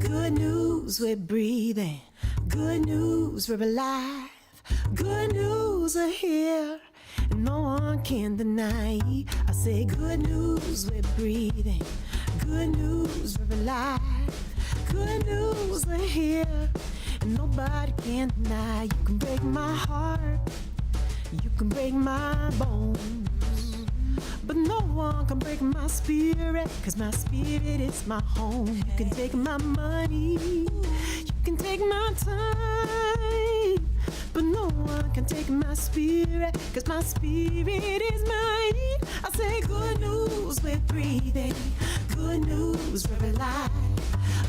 Good news, we're breathing. Good news, we're alive. Good news, we're here. And no one can deny. I say good news, we're breathing. Good news, we're alive. Good news, we're here. And nobody can deny. You can break my heart. You can break my bones. But no one can break my spirit, 'cause my spirit is my home. You can take my money, you can take my time, but no one can take my spirit, 'cause my spirit is mine. I say good news, we're breathing. Good news, we're alive.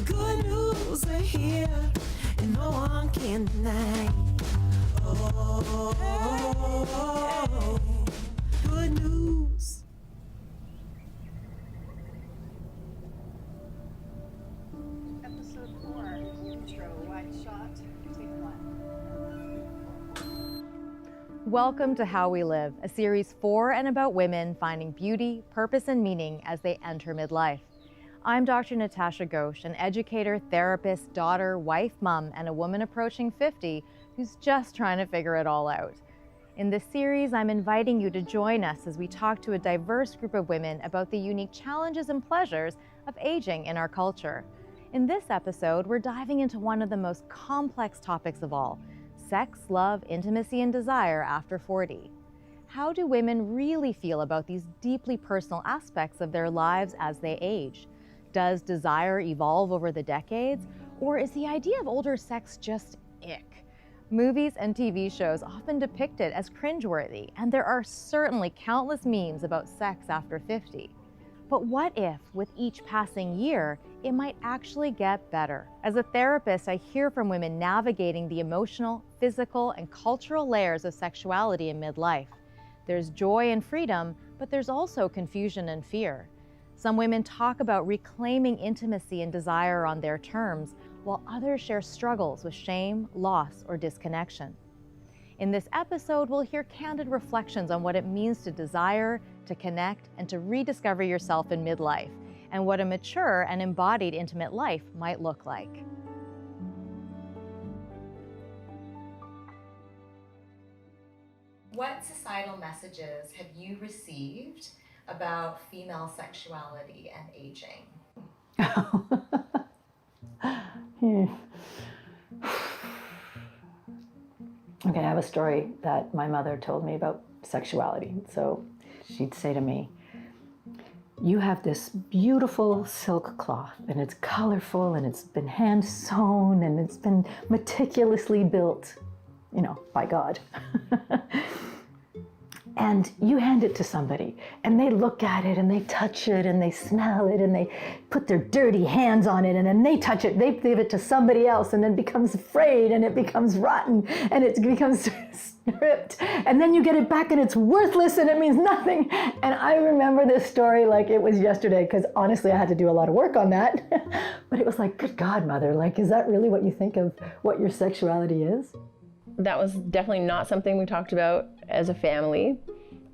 Good news, we're here, and no one can deny. Oh, good news. Episode 4, intro, wide shot, take 1. Welcome to How We Live, a series for and about women finding beauty, purpose, and meaning as they enter midlife. I'm Dr. Natasha Ghosh, an educator, therapist, daughter, wife, mom, and a woman approaching 50 who's just trying to figure it all out. In this series, I'm inviting you to join us as we talk to a diverse group of women about the unique challenges and pleasures of aging in our culture. In this episode, we're diving into one of the most complex topics of all: sex, love, intimacy, and desire after 40. How do women really feel about these deeply personal aspects of their lives as they age? Does desire evolve over the decades, or is the idea of older sex just ick? Movies and TV shows often depict it as cringeworthy, and there are certainly countless memes about sex after 50. But what if, with each passing year, it might actually get better? As a therapist, I hear from women navigating the emotional, physical, and cultural layers of sexuality in midlife. There's joy and freedom, but there's also confusion and fear. Some women talk about reclaiming intimacy and desire on their terms, while others share struggles with shame, loss, or disconnection. In this episode, we'll hear candid reflections on what it means to desire, to connect, and to rediscover yourself in midlife, and what a mature and embodied intimate life might look like. What societal messages have you received about female sexuality and aging? Okay, I have a story that my mother told me about sexuality. So she'd say to me, "You have this beautiful silk cloth, and it's colorful, and it's been hand sewn, and it's been meticulously built, by God." And you hand it to somebody, and they look at it, and they touch it, and they smell it, and they put their dirty hands on it, and then they touch it, they give it to somebody else, and then it becomes frayed, and it becomes rotten, and it becomes stripped, and then you get it back, and it's worthless, and it means nothing. And I remember this story like it was yesterday, because honestly, I had to do a lot of work on that. But it was like, good God, Mother, is that really what you think of what your sexuality is? That was definitely not something we talked about as a family.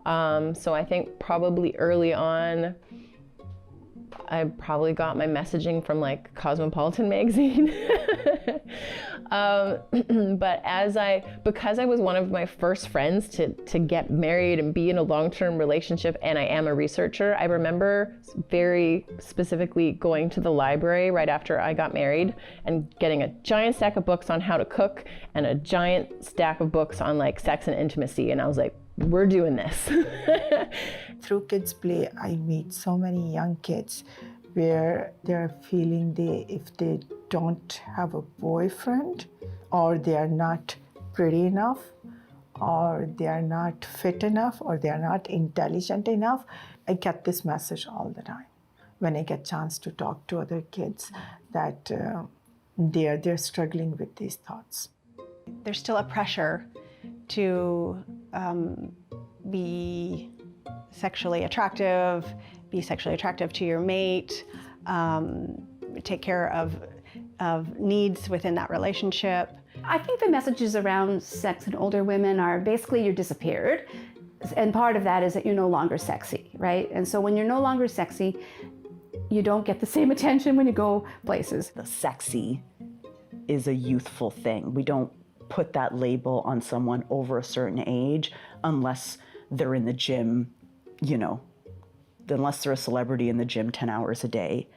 So I think probably early on, I probably got my messaging from Cosmopolitan magazine. But because I was one of my first friends to get married and be in a long-term relationship, and I am a researcher, I remember very specifically going to the library right after I got married and getting a giant stack of books on how to cook and a giant stack of books on sex and intimacy. And I was like, we're doing this. Through Kids Play, I meet so many young kids where they're feeling if they don't have a boyfriend, or they are not pretty enough, or they are not fit enough, or they are not intelligent enough. I get this message all the time when I get a chance to talk to other kids that they're struggling with these thoughts. There's still a pressure to be sexually attractive to your mate, take care of needs within that relationship. I think the messages around sex in older women are basically you're disappeared. And part of that is that you're no longer sexy, right? And so when you're no longer sexy, you don't get the same attention when you go places. The sexy is a youthful thing. We don't put that label on someone over a certain age unless they're in the gym, you know, unless they're a celebrity in the gym 10 hours a day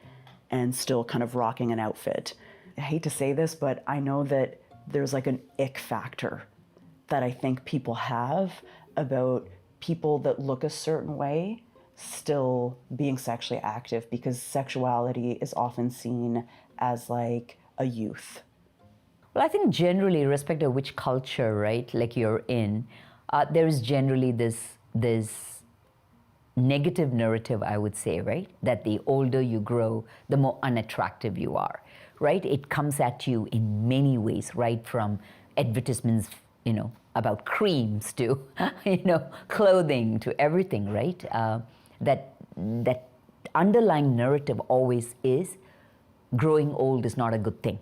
and still kind of rocking an outfit. I hate to say this, but I know that there's like an ick factor that I think people have about people that look a certain way still being sexually active, because sexuality is often seen as like a youth. Well, I think generally, irrespective of which culture, right, like you're in, there is generally this negative narrative, I would say, right, that the older you grow, the more unattractive you are, right? It comes at you in many ways, right, from advertisements, you know, about creams to, you know, clothing to everything, right? That underlying narrative always is growing old is not a good thing.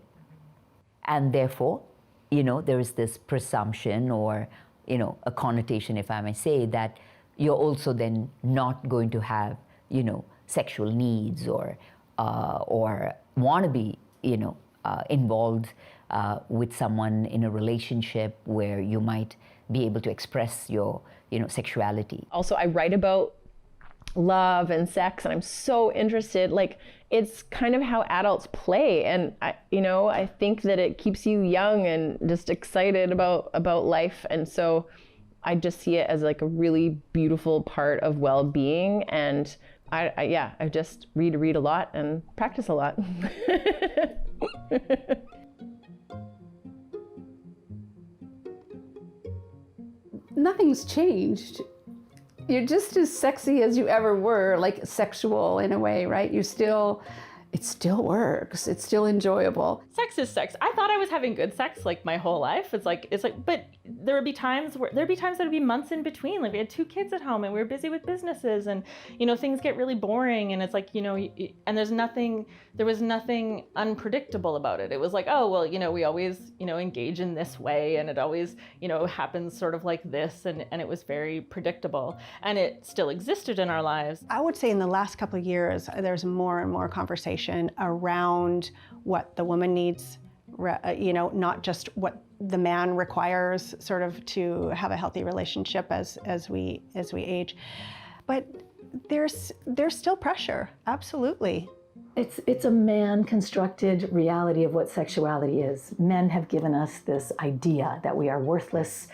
And therefore, you know, there is this presumption or, you know, a connotation, if I may say, that you're also then not going to have, you know, sexual needs or want to be, you know, involved with someone in a relationship where you might be able to express your, you know, sexuality. Also, I write about love and sex, and I'm so interested, like, it's kind of how adults play, and I think that it keeps you young and just excited about life, and so I just see it as like a really beautiful part of well-being, and I just read a lot and practice a lot. Nothing's changed. You're just as sexy as you ever were, like sexual in a way, right? It still works. It's still enjoyable. Sex is sex. I thought I was having good sex like my whole life. It's like, but there'd be times there'd be months in between. Like we had 2 kids at home and we were busy with businesses, and, you know, things get really boring, and it's like, you know, and there was nothing unpredictable about it. It was like, oh, well, you know, we always, you know, engage in this way, and it always, you know, happens sort of like this, and it was very predictable, and it still existed in our lives. I would say in the last couple of years, there's more and more conversation around what the woman needs, you know, not just what the man requires sort of to have a healthy relationship as we age. But there's still pressure, absolutely. It's a man-constructed reality of what sexuality is. Men have given us this idea that we are worthless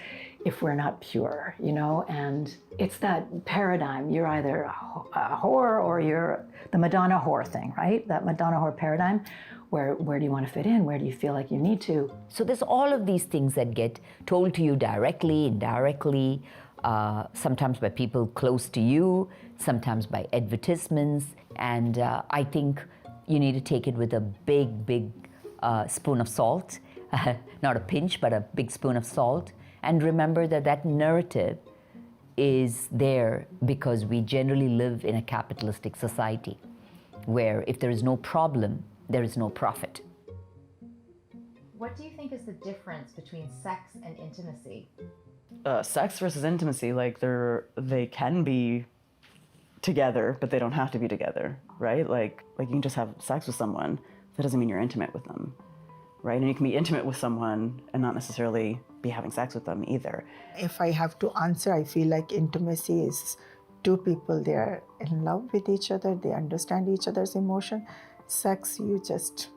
if we're not pure, you know, and it's that paradigm. You're either a whore or you're the Madonna whore thing, right? That Madonna whore paradigm. Where do you want to fit in? Where do you feel like you need to? So there's all of these things that get told to you directly, indirectly, sometimes by people close to you, sometimes by advertisements. And I think you need to take it with a big spoon of salt, not a pinch, but a big spoon of salt. And remember that narrative is there because we generally live in a capitalistic society where if there is no problem, there is no profit. What do you think is the difference between sex and intimacy? Sex versus intimacy, like they can be together, but they don't have to be together, right? Like you can just have sex with someone. That doesn't mean you're intimate with them, right? And you can be intimate with someone and not necessarily be having sex with them either. If I have to answer, I feel like intimacy is 2 people, they're in love with each other, they understand each other's emotion. Sex, you just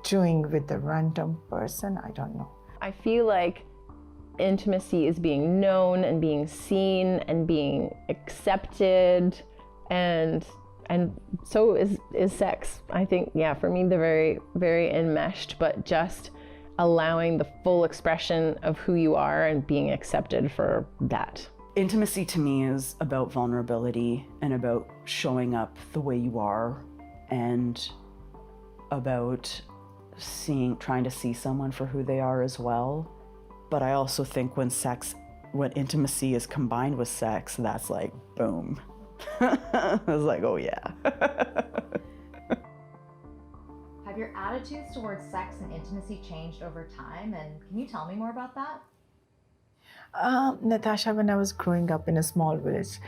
doing with a random person, I don't know. I feel like intimacy is being known and being seen and being accepted, and so is sex. I think, yeah, for me they're very, very enmeshed, but just allowing the full expression of who you are and being accepted for that. Intimacy to me is about vulnerability and about showing up the way you are, and about trying to see someone for who they are as well. But I also think when intimacy is combined with sex, that's like, boom. I was like, oh yeah. Have your attitudes towards sex and intimacy changed over time? And can you tell me more about that? Natasha, when I was growing up in a small village,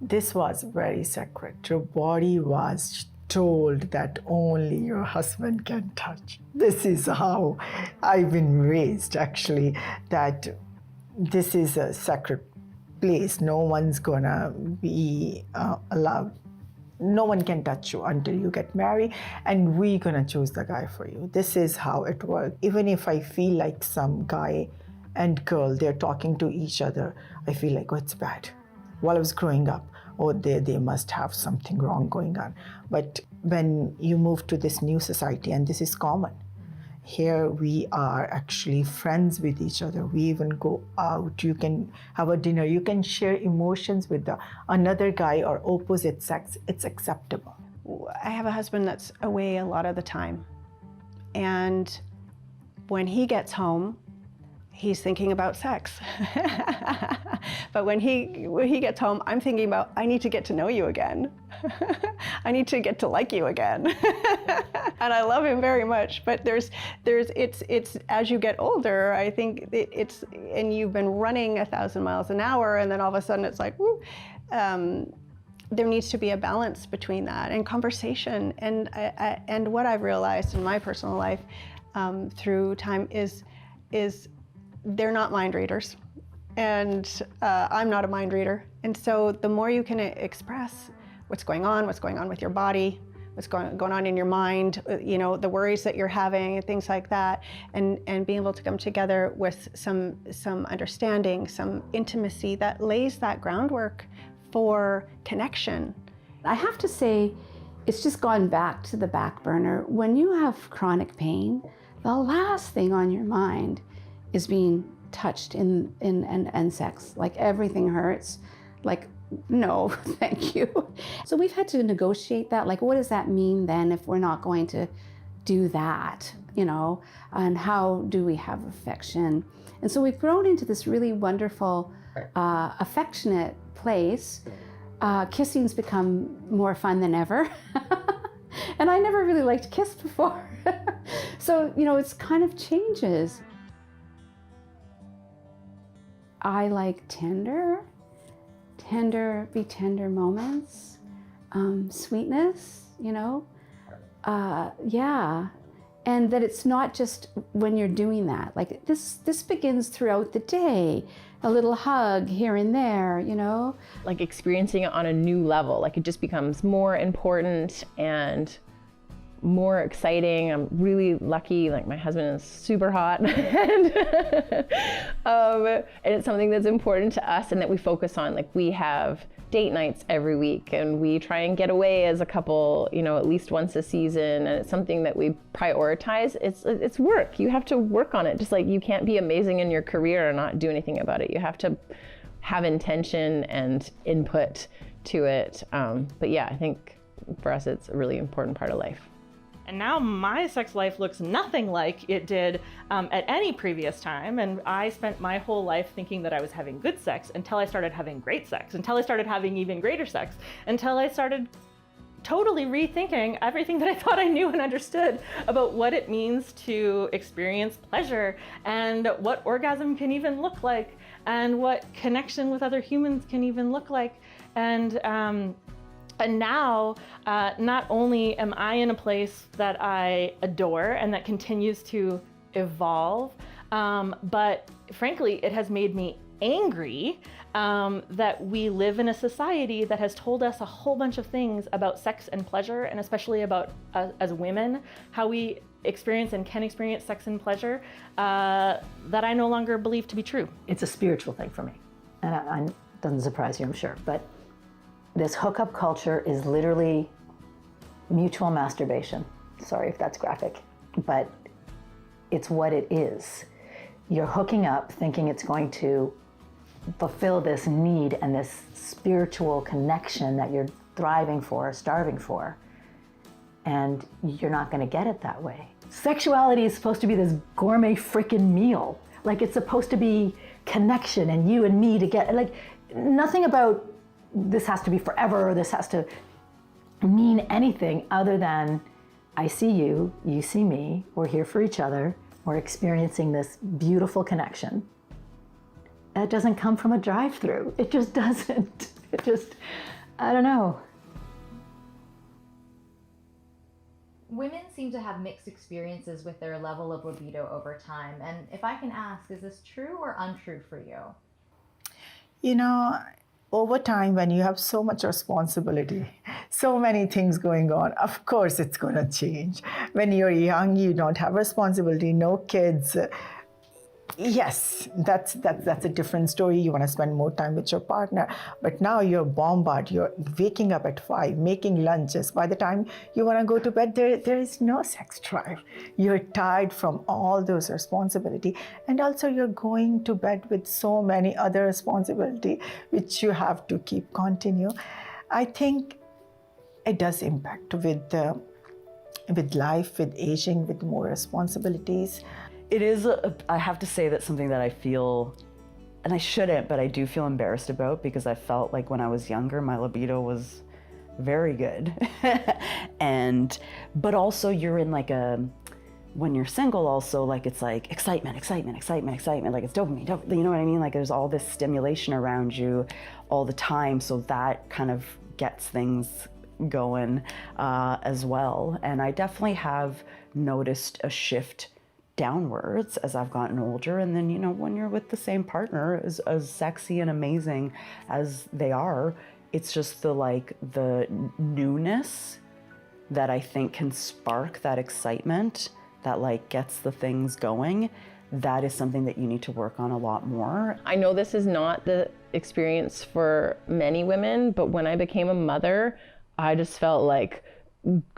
This was very sacred. Your body was told that only your husband can touch. This is how I've been raised, actually, that this is a sacred place. No one's gonna be allowed. No one can touch you until you get married, and we're gonna choose the guy for you. This is how it works. Even if I feel like some guy and girl, they're talking to each other, I feel like, oh, it's bad. While I was growing up, oh, they must have something wrong going on. But when you move to this new society, and this is common, here we are actually friends with each other. We even go out. You can have a dinner. You can share emotions with another guy or opposite sex. It's acceptable. I have a husband that's away a lot of the time. And when he gets home, he's thinking about sex. But when he gets home, I'm thinking about, I need to get to know you again. I need to get to like you again. And I love him very much, but it's as you get older, I think and you've been running 1,000 miles an hour, and then all of a sudden it's like, woo, there needs to be a balance between that and conversation. And what I've realized in my personal life through time is they're not mind readers, and I'm not a mind reader. And so the more you can express what's going on with your body, what's going on in your mind, you know, the worries that you're having, and things like that, and being able to come together with some understanding, some intimacy that lays that groundwork for connection. I have to say, it's just gone back to the back burner. When you have chronic pain, the last thing on your mind is being touched in sex. Like, everything hurts. Like, no, thank you. So we've had to negotiate that. Like, what does that mean then if we're not going to do that, you know? And how do we have affection? And so we've grown into this really wonderful, affectionate place. Kissing's become more fun than ever. And I never really liked to kiss before. So, you know, it's kind of changes. I like tender moments, sweetness, you know, yeah. And that it's not just when you're doing that. Like, this begins throughout the day. A little hug here and there, you know. Like, experiencing it on a new level. Like, it just becomes more important and more exciting. I'm really lucky. Like, my husband is super hot, and it's something that's important to us and that we focus on. Like, we have date nights every week, and we try and get away as a couple, you know, at least once a season, and it's something that we prioritize. It's work. You have to work on it. Just like you can't be amazing in your career and not do anything about it. You have to have intention and input to it. But yeah, I think for us, it's a really important part of life. And now my sex life looks nothing like it did at any previous time. And I spent my whole life thinking that I was having good sex until I started having great sex, until I started having even greater sex, until I started totally rethinking everything that I thought I knew and understood about what it means to experience pleasure, and what orgasm can even look like, and what connection with other humans can even look like. And now, not only am I in a place that I adore and that continues to evolve, but frankly, it has made me angry that we live in a society that has told us a whole bunch of things about sex and pleasure, and especially about as women, how we experience and can experience sex and pleasure, that I no longer believe to be true. It's a spiritual thing for me, and it doesn't surprise you, I'm sure, but this hookup culture is literally mutual masturbation. Sorry if that's graphic, but it's what it is. You're hooking up thinking it's going to fulfill this need and this spiritual connection that you're thriving for, starving for, and you're not going to get it that way. Sexuality is supposed to be this gourmet freaking meal. Like, it's supposed to be connection and you and me together. Like, nothing about this has to be forever, or this has to mean anything other than I see you, you see me, we're here for each other, we're experiencing this beautiful connection. That doesn't come from a drive-through. It just doesn't. It just, I don't know. Women seem to have mixed experiences with their level of libido over time. And if I can ask, is this true or untrue for you? You know, over time, when you have so much responsibility, so many things going on, of course it's going to change. When you're young, you don't have responsibility, no kids. Yes, that's a different story. You want to spend more time with your partner. But now you're bombarded. You're waking up at 5, making lunches. By the time you want to go to bed, there is no sex drive. You're tired from all those responsibility. And also you're going to bed with so many other responsibility, which you have to keep continue. I think it does impact with life, with aging, with more responsibilities. It is, I have to say, that's something that I feel, and I shouldn't, but I do feel embarrassed about, because I felt like when I was younger, my libido was very good. But also you're in like when you're single also, like it's like excitement, like it's dopamine, you know what I mean? Like there's all this stimulation around you all the time, so that kind of gets things going as well. And I definitely have noticed a shift downwards as I've gotten older. And then, you know, when you're with the same partner, as sexy and amazing as they are, it's just the newness that I think can spark that excitement that like gets the things going. That is something that you need to work on a lot more. I know this is not the experience for many women, but when I became a mother, I just felt like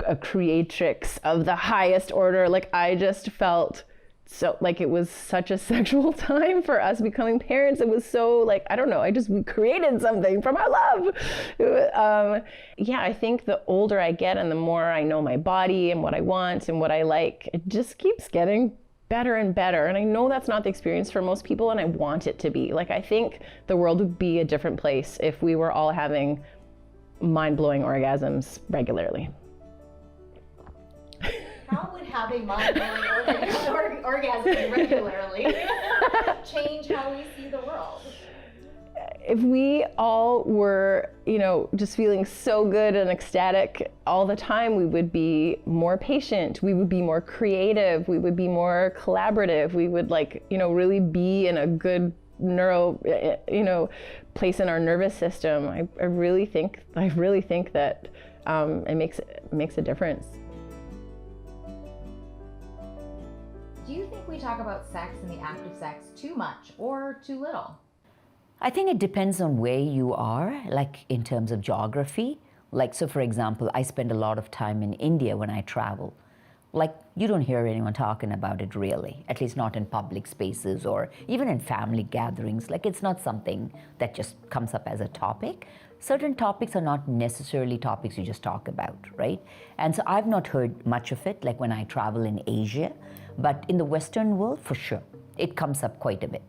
a creatrix of the highest order. Like I just felt so like it was such a sexual time for us becoming parents. It was so like, I don't know, we created something from our love. Yeah, I think the older I get and the more I know my body and what I want and what I like, it just keeps getting better and better. And I know that's not the experience for most people, and I want it to be. Like I think the world would be a different place if we were all having mind-blowing orgasms regularly. How would having mind-blowing orgasms regularly change how we see the world? If we all were, you know, just feeling so good and ecstatic all the time, we would be more patient, we would be more creative, we would be more collaborative, we would like, you know, really be in a good place in our nervous system. I really think that it makes a difference. Do you think we talk about sex and the act of sex too much or too little? I think it depends on where you are, like in terms of geography. Like, so for example, I spend a lot of time in India when I travel. Like, you don't hear anyone talking about it really, at least not in public spaces or even in family gatherings. Like, it's not something that just comes up as a topic. Certain topics are not necessarily topics you just talk about, right? And so I've not heard much of it, like when I travel in Asia, but in the Western world, for sure, it comes up quite a bit.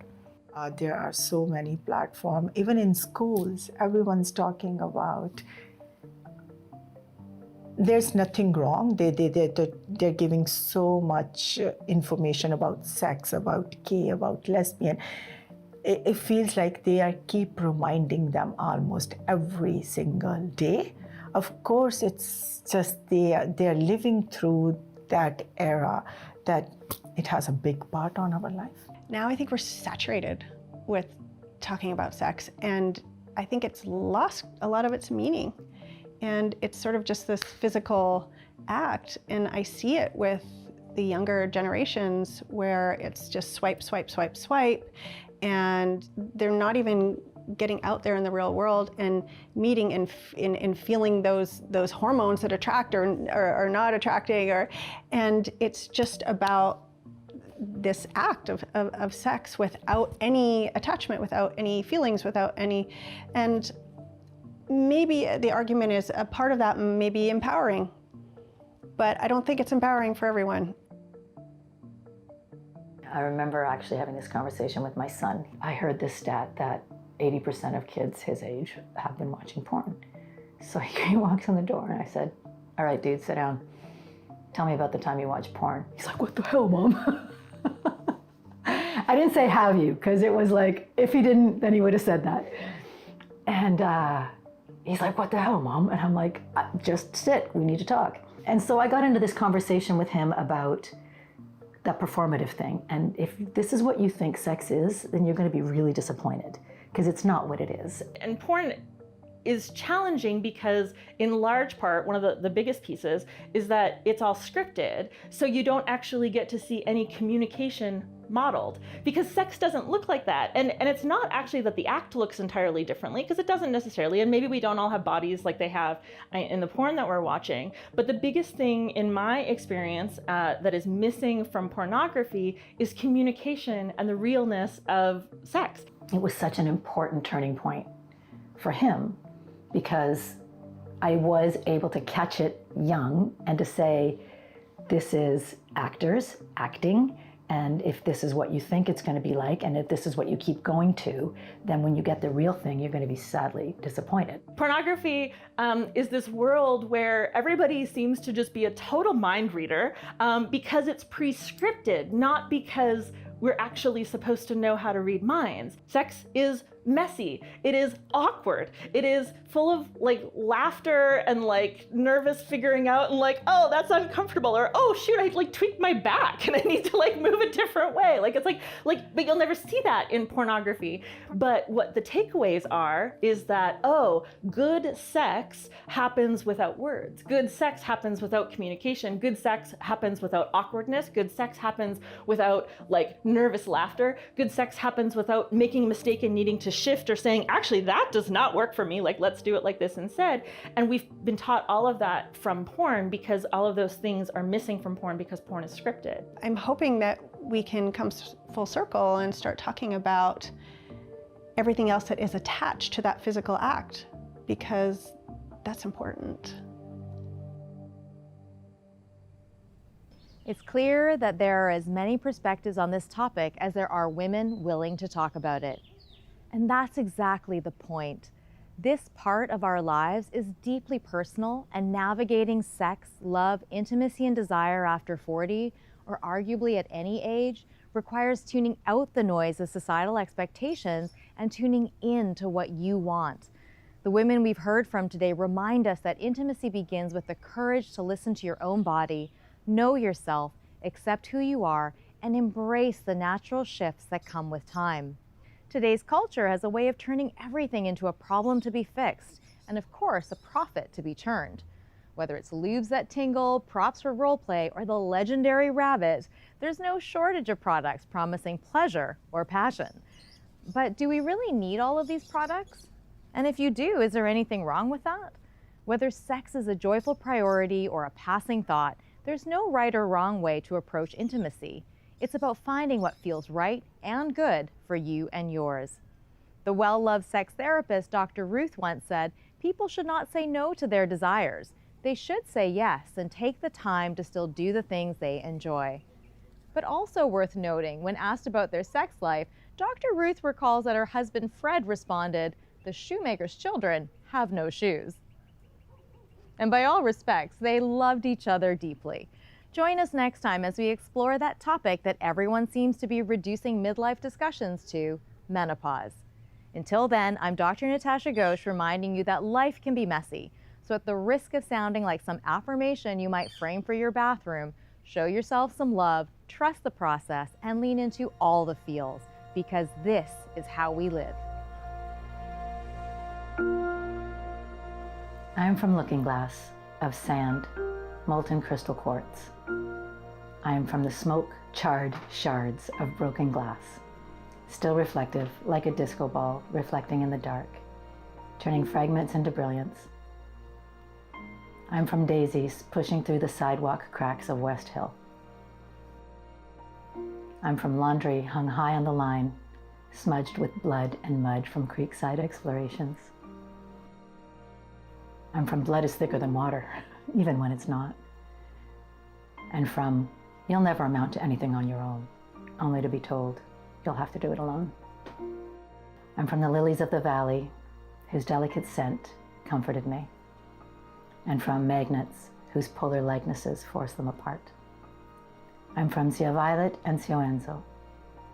There are so many platforms, even in schools, everyone's talking about. There's nothing wrong. They're giving so much information about sex, about gay, about lesbian. It feels like they keep reminding them almost every single day. Of course, it's just they're living through that era that it has a big part on our life. Now I think we're saturated with talking about sex, and I think it's lost a lot of its meaning. And it's sort of just this physical act, and I see it with the younger generations where it's just swipe, swipe, swipe, swipe, and they're not even getting out there in the real world and meeting and feeling those hormones that attract or are not attracting, and it's just about this act of sex without any attachment, without any feelings, without any, and maybe the argument is a part of that may be empowering, but I don't think it's empowering for everyone. I remember actually having this conversation with my son. I heard this stat that 80% of kids his age have been watching porn. So he walks in the door and I said, "All right, dude, sit down. Tell me about the time you watched porn." He's like, "What the hell, Mom?" I didn't say have you, because it was like, if he didn't, then he would have said that. And He's like, what the hell, Mom? And I'm like, just sit, we need to talk. And so I got into this conversation with him about that performative thing. And if this is what you think sex is, then you're going to be really disappointed, because it's not what it is. And porn is challenging because in large part, one of the biggest pieces is that it's all scripted. So you don't actually get to see any communication modeled, because sex doesn't look like that. And it's not actually that the act looks entirely differently, because it doesn't necessarily. And maybe we don't all have bodies like they have in the porn that we're watching. But the biggest thing in my experience that is missing from pornography is communication and the realness of sex. It was such an important turning point for him, because I was able to catch it young and to say, this is actors acting, and if this is what you think it's going to be like, and if this is what you keep going to, then when you get the real thing, you're going to be sadly disappointed. Pornography is this world where everybody seems to just be a total mind reader because it's pre-scripted, not because we're actually supposed to know how to read minds. Sex is messy. It is awkward. It is full of like laughter and like nervous figuring out and like, oh, that's uncomfortable, or oh shoot, I like tweaked my back and I need to like move a different way. Like it's like, but you'll never see that in pornography. But what the takeaways are is that, oh, good sex happens without words. Good sex happens without communication. Good sex happens without awkwardness. Good sex happens without like nervous laughter. Good sex happens without making a mistake and needing to shift or saying, actually, that does not work for me. Like, let's do it like this instead. And we've been taught all of that from porn, because all of those things are missing from porn because porn is scripted. I'm hoping that we can come full circle and start talking about everything else that is attached to that physical act, because that's important. It's clear that there are as many perspectives on this topic as there are women willing to talk about it. And that's exactly the point. This part of our lives is deeply personal, and navigating sex, love, intimacy, and desire after 40, or arguably at any age, requires tuning out the noise of societal expectations and tuning in to what you want. The women we've heard from today remind us that intimacy begins with the courage to listen to your own body, know yourself, accept who you are, and embrace the natural shifts that come with time. Today's culture has a way of turning everything into a problem to be fixed, and of course, a profit to be turned. Whether it's lubes that tingle, props for role play, or the legendary rabbit, there's no shortage of products promising pleasure or passion. But do we really need all of these products? And if you do, is there anything wrong with that? Whether sex is a joyful priority or a passing thought, there's no right or wrong way to approach intimacy. It's about finding what feels right and good for you and yours. The well-loved sex therapist Dr. Ruth once said, people should not say no to their desires. They should say yes and take the time to still do the things they enjoy. But also worth noting, when asked about their sex life, Dr. Ruth recalls that her husband Fred responded, "The shoemaker's children have no shoes." And by all respects, they loved each other deeply. Join us next time as we explore that topic that everyone seems to be reducing midlife discussions to, menopause. Until then, I'm Dr. Natasha Ghosh, reminding you that life can be messy. So at the risk of sounding like some affirmation you might frame for your bathroom, show yourself some love, trust the process, and lean into all the feels, because this is how we live. I'm from Looking Glass of sand, molten crystal quartz. I am from the smoke-charred shards of broken glass, still reflective like a disco ball reflecting in the dark, turning fragments into brilliance. I'm from daisies pushing through the sidewalk cracks of West Hill. I'm from laundry hung high on the line, smudged with blood and mud from creekside explorations. I'm from blood is thicker than water, even when it's not. And from, you'll never amount to anything on your own, only to be told you'll have to do it alone. I'm from the lilies of the valley, whose delicate scent comforted me, and from magnets whose polar likenesses force them apart. I'm from Sia Violet and Sio Enzo,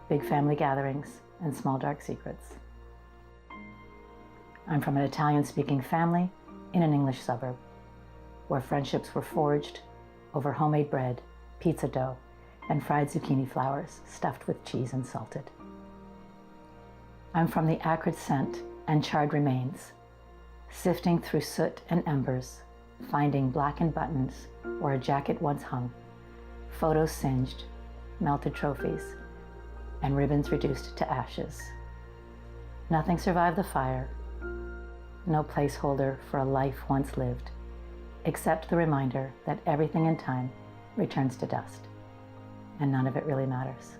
big family gatherings and small dark secrets. I'm from an Italian-speaking family in an English suburb, where friendships were forged over homemade bread, pizza dough, and fried zucchini flowers stuffed with cheese and salted. I'm from the acrid scent and charred remains, sifting through soot and embers, finding blackened buttons where a jacket once hung, photos singed, melted trophies, and ribbons reduced to ashes. Nothing survived the fire, no placeholder for a life once lived, except the reminder that everything in time returns to dust, and none of it really matters.